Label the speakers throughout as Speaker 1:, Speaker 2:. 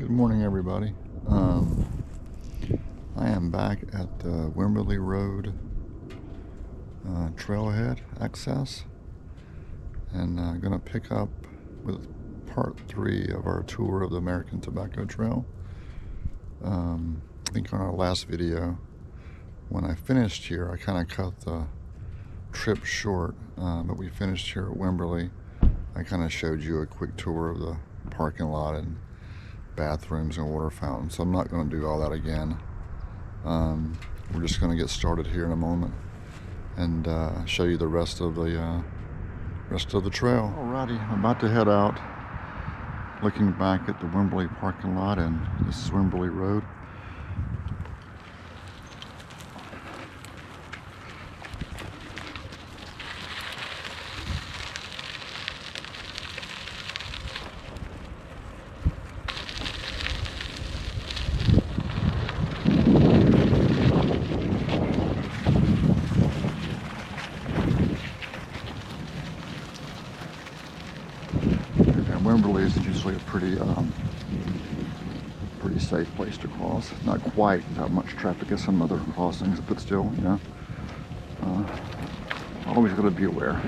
Speaker 1: Good morning, everybody. I am back at the Wimberly Road trailhead access, and I'm going to pick up with part 3 of our tour of the American Tobacco Trail. I think on our last video, when I finished here, I kind of cut the trip short, but we finished here at Wimberly. I kind of showed you a quick tour of the parking lot and bathrooms and water fountains, so I'm not going to do all that again. We're just going to get started here in a moment and show you the rest of the trail. Alrighty, I'm about to head out, looking back at the Wimberly parking lot, and this is Wimberly Road. Wimberly is usually a pretty safe place to cross. Not quite that much traffic as some other crossings, but still, you know, always got to be aware.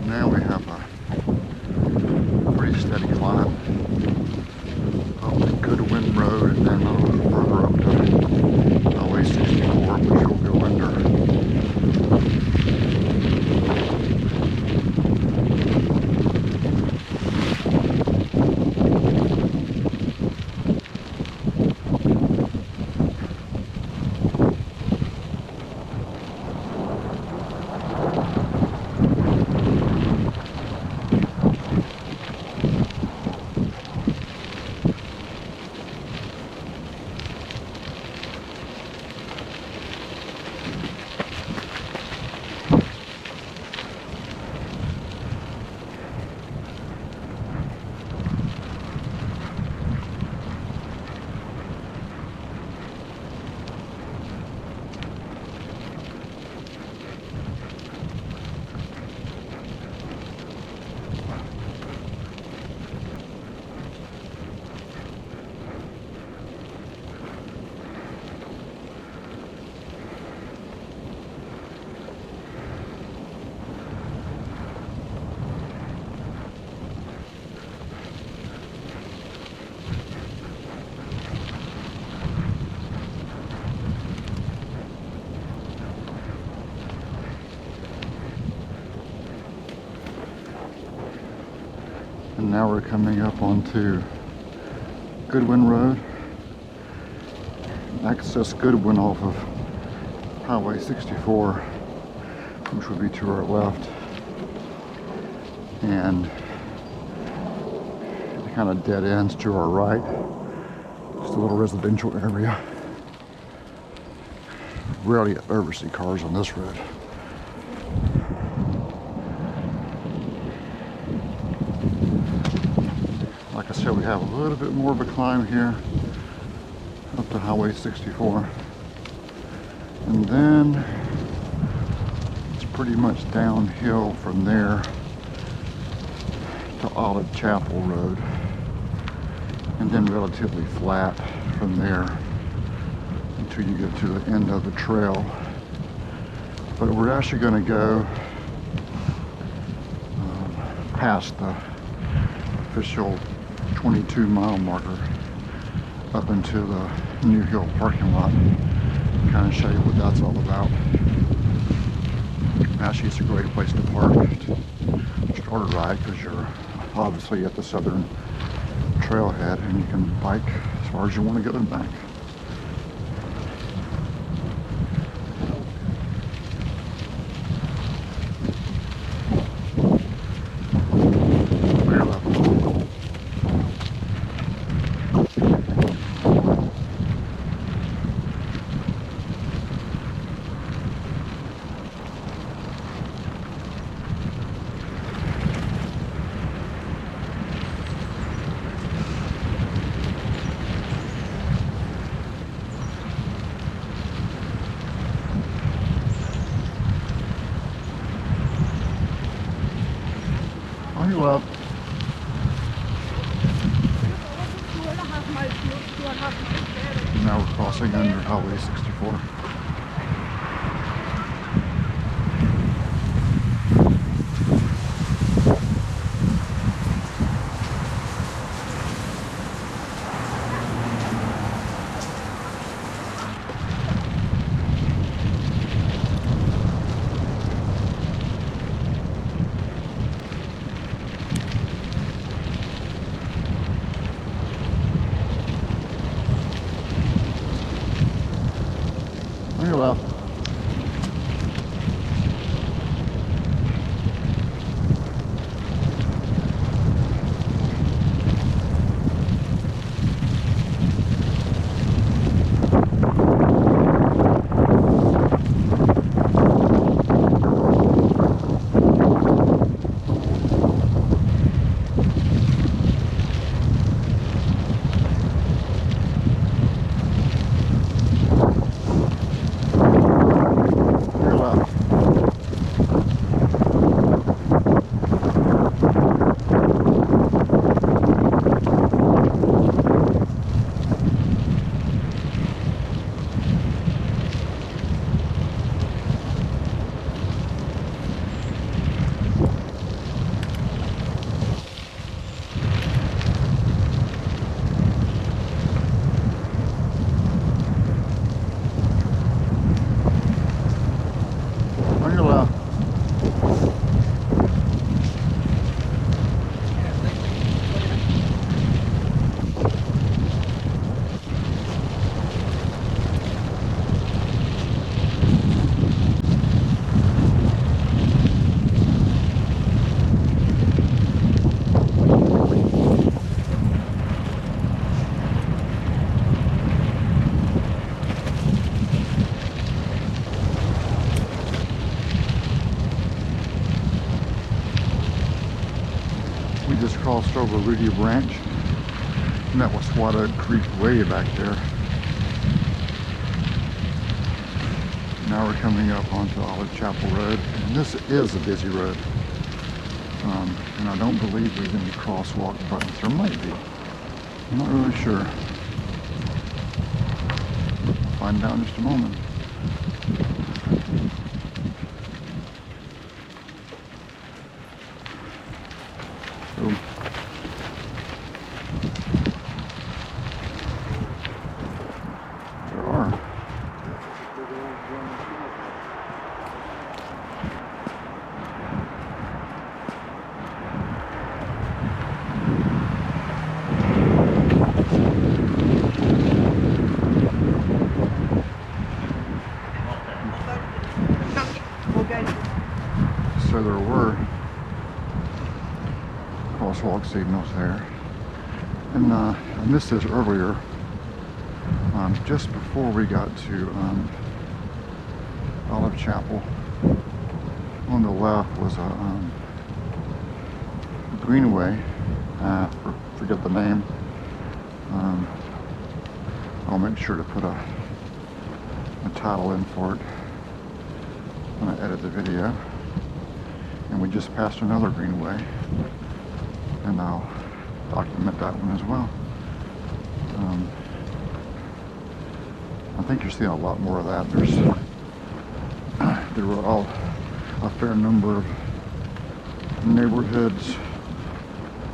Speaker 1: Now we have a pretty steady climb up the Goodwin Road, and then a little further up to Highway 64, which we'll go under. And now we're coming up onto Goodwin Road. Access Goodwin off of Highway 64, which would be to our left. And it kind of dead ends to our right. Just a little residential area. Rarely ever see cars on this road. Like I said, we have a little bit more of a climb here up to Highway 64, and then it's pretty much downhill from there to Olive Chapel Road, and then relatively flat from there until you get to the end of the trail. But we're actually going to go past the official 22-mile marker up into the New Hill parking lot, kind of show you what that's all about. Actually, it's a great place to park to start a ride, because you're obviously at the southern trailhead and you can bike as far as you want to go and back. On your left. Now we're crossing under Highway 64. On your left. On your left. We just crossed over Rudy Branch, and that was Swat Oak Creek way back there. Now we're coming up onto Olive Chapel Road, and this is a busy road. And I don't believe there's any crosswalk buttons. There might be. I'm not really sure. We'll find out in just a moment. So, there are. So there were crosswalk signals there, and I missed this earlier. Just before we got to Olive Chapel, on the left was a greenway. Forget the name. I'll make sure to put a title in for it when I edit the video. And we just passed another greenway, and I'll document that one as well. I think you're seeing a lot more of that. There were a fair number of neighborhoods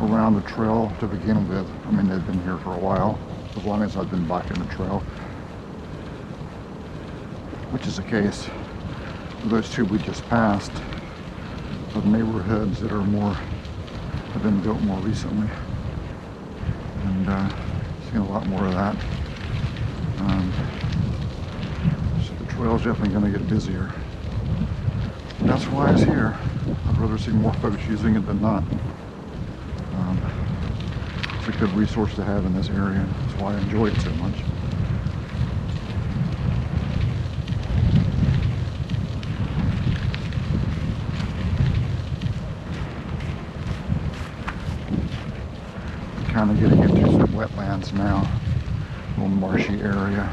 Speaker 1: around the trail to begin with. I mean, they've been here for a while, as long as I've been back in the trail, which is the case for those two we just passed, of neighborhoods that have been built more recently, and seeing a lot more of that. So the trail's definitely going to get busier. And that's why it's here. I'd rather see more folks using it than not. It's a good resource to have in this area. That's why I enjoy it so much. Kind of getting into some wetlands now, a little marshy area.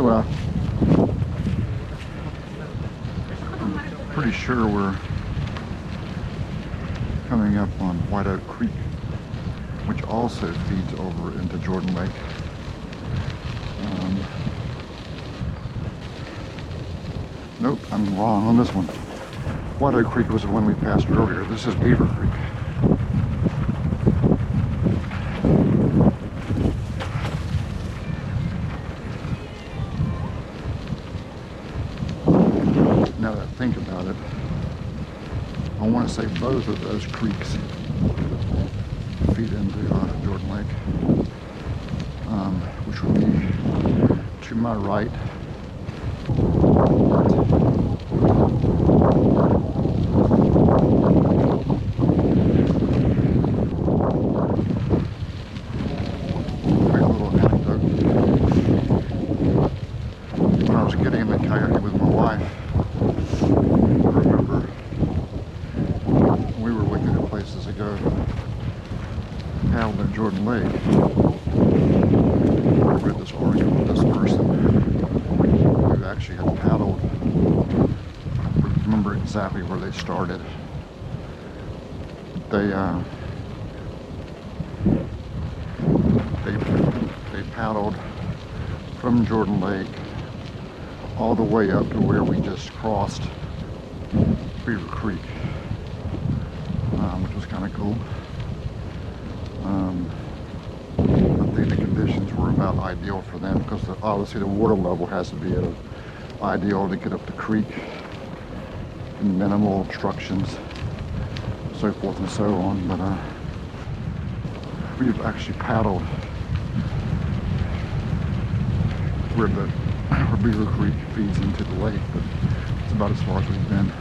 Speaker 1: I'm pretty sure we're coming up on White Oak Creek, which also feeds over into Jordan Lake. Nope, I'm wrong on this one. White Oak Creek was the one we passed earlier. This is Beaver Creek. Now that I think about it, I want to say both of those creeks feed into Jordan Lake, which would be to my right. Quick little anecdote. When I was getting in the kayak with my wife, I remember we were looking at places to go paddle in Jordan Lake. I read this article with this person who actually had paddled. I don't remember exactly where they started. They paddled from Jordan Lake all the way up to where we just crossed Beaver Creek, which was kind of cool. I think the conditions were about ideal for them because obviously the water level has to be at ideal to get up the creek, and minimal obstructions, so forth and so on. But we've actually paddled where Beaver Creek feeds into the lake, but it's about as far as we've been.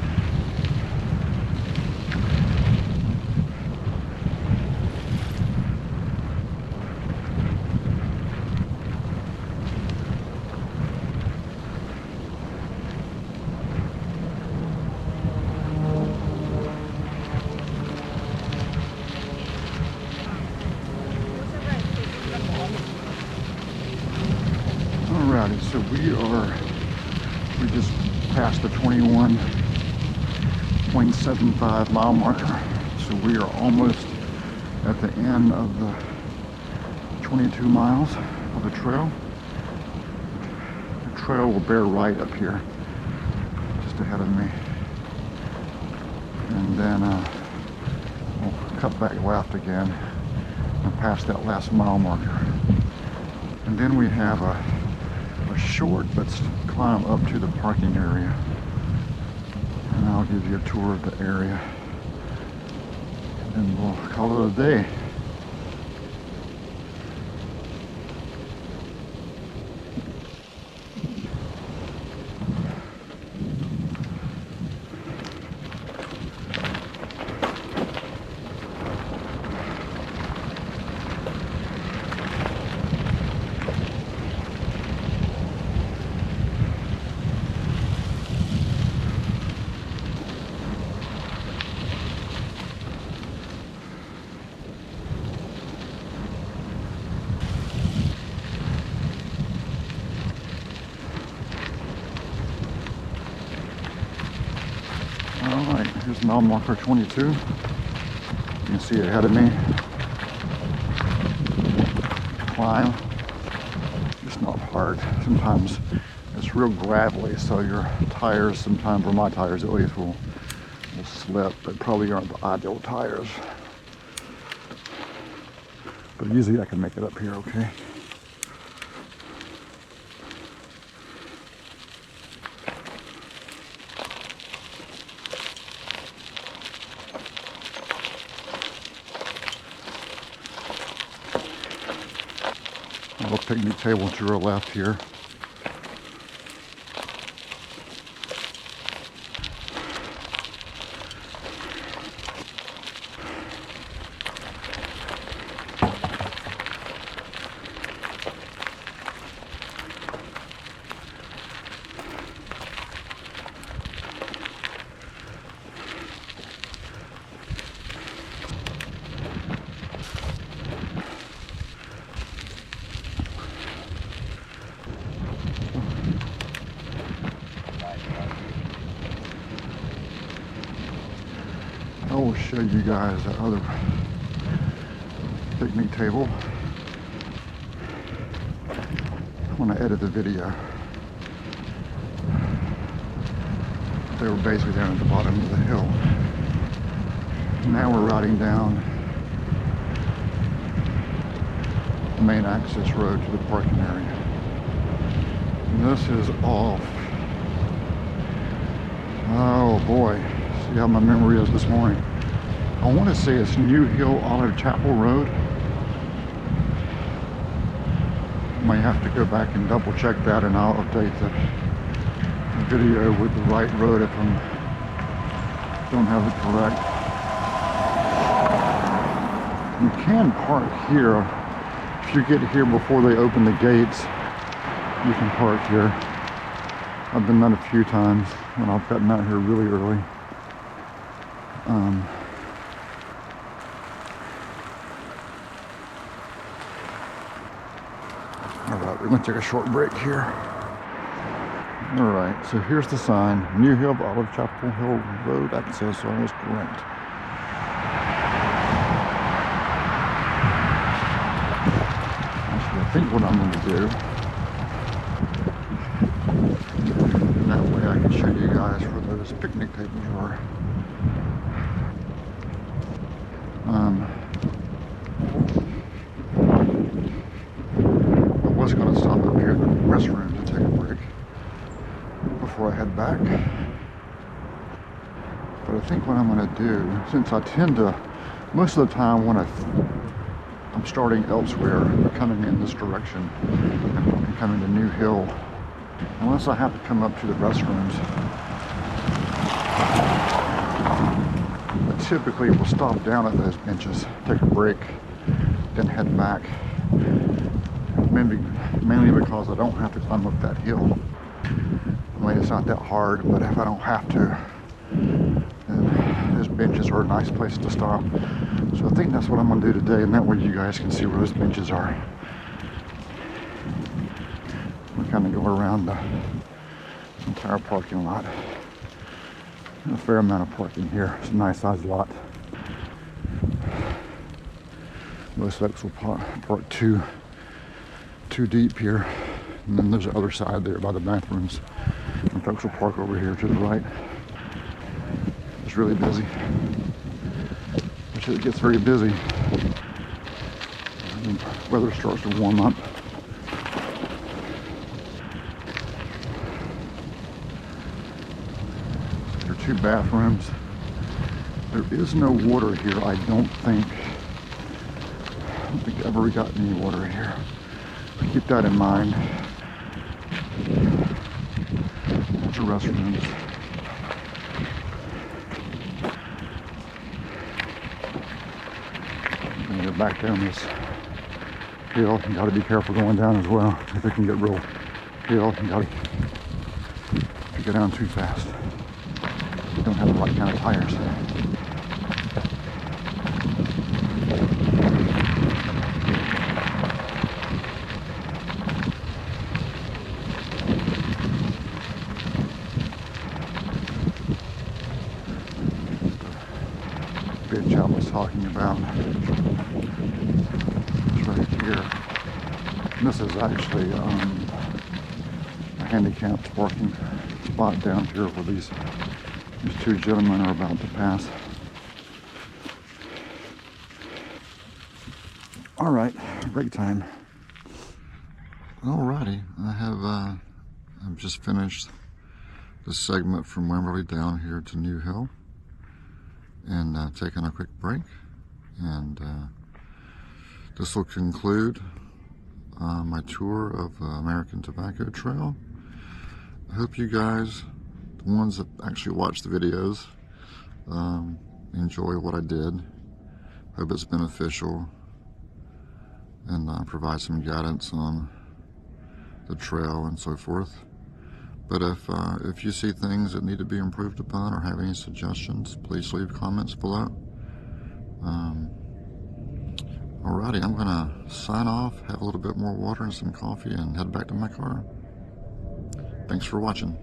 Speaker 1: Alrighty, so we just passed the 21.75 mile marker, so we are almost at the end of the 22 miles of the trail. The trail will bear right up here, just ahead of me, and then we'll cut back left again and pass that last mile marker, and then we have a short but climb up to the parking area, and I'll give you a tour of the area and we'll call it a day. Alright, here's mile marker 22. You can see ahead of me. Climb. It's not hard. Sometimes it's real gravelly, so your tires sometimes, or my tires at least, will slip, but probably aren't the ideal tires. But usually I can make it up here okay. A little picnic table to our left here. show you guys that other picnic table. I want to edit the video. They were basically down at the bottom of the hill. Now we're riding down the main access road to the parking area. And this is off. Oh boy, see how my memory is this morning. I want to say it's New Hill Olive Chapel Road. Might have to go back and double check that, and I'll update the video with the right road if I don't have it correct. You can park here. If you get here before they open the gates, you can park here. I've been done a few times when I've gotten out here really early. Alright, we're going to take a short break here. Alright, so here's the sign. New Hill Olive Chapel Hill Road access, so I was correct. Actually, I think what I'm going to do, and that way I can show you guys where those picnic tables are. I was going to stop up here in the restroom to take a break before I head back. But I think what I'm going to do, since I tend to, most of the time when I'm starting elsewhere, coming in this direction and coming to New Hill, unless I have to come up to the restrooms, I typically will stop down at those benches, take a break, then head back. Mainly because I don't have to climb up that hill. I mean, it's not that hard, but if I don't have to, then those benches are a nice place to stop. So I think that's what I'm going to do today, and that way you guys can see where those benches are. We kind of go around the entire parking lot. A fair amount of parking here. It's a nice sized lot. Most folks will park two deep here, and then there's the other side there by the bathrooms, and folks will park over here to the right. It's really busy. It gets very busy when the weather starts to warm up. There are 2 bathrooms. There is no water here, I don't think. I don't think I've ever got any water here. Keep that in mind. There's the restrooms. And you're back down this hill. You gotta be careful going down as well. If it can get real hill, you gotta go down too fast. You don't have the right kind of tires. Bench I was talking about. It's right here. And this is actually a handicapped parking spot down here where these 2 gentlemen are about to pass. All right, break time. Alrighty, I've just finished the segment from Wimberly down here to New Hill, and taking a quick break, and this will conclude my tour of the American Tobacco Trail. I hope you guys, the ones that actually watch the videos, enjoy what I did. Hope it's beneficial and provide some guidance on the trail and so forth. But if you see things that need to be improved upon or have any suggestions, please leave comments below. Alrighty, I'm gonna sign off, have a little bit more water and some coffee, and head back to my car. Thanks for watching.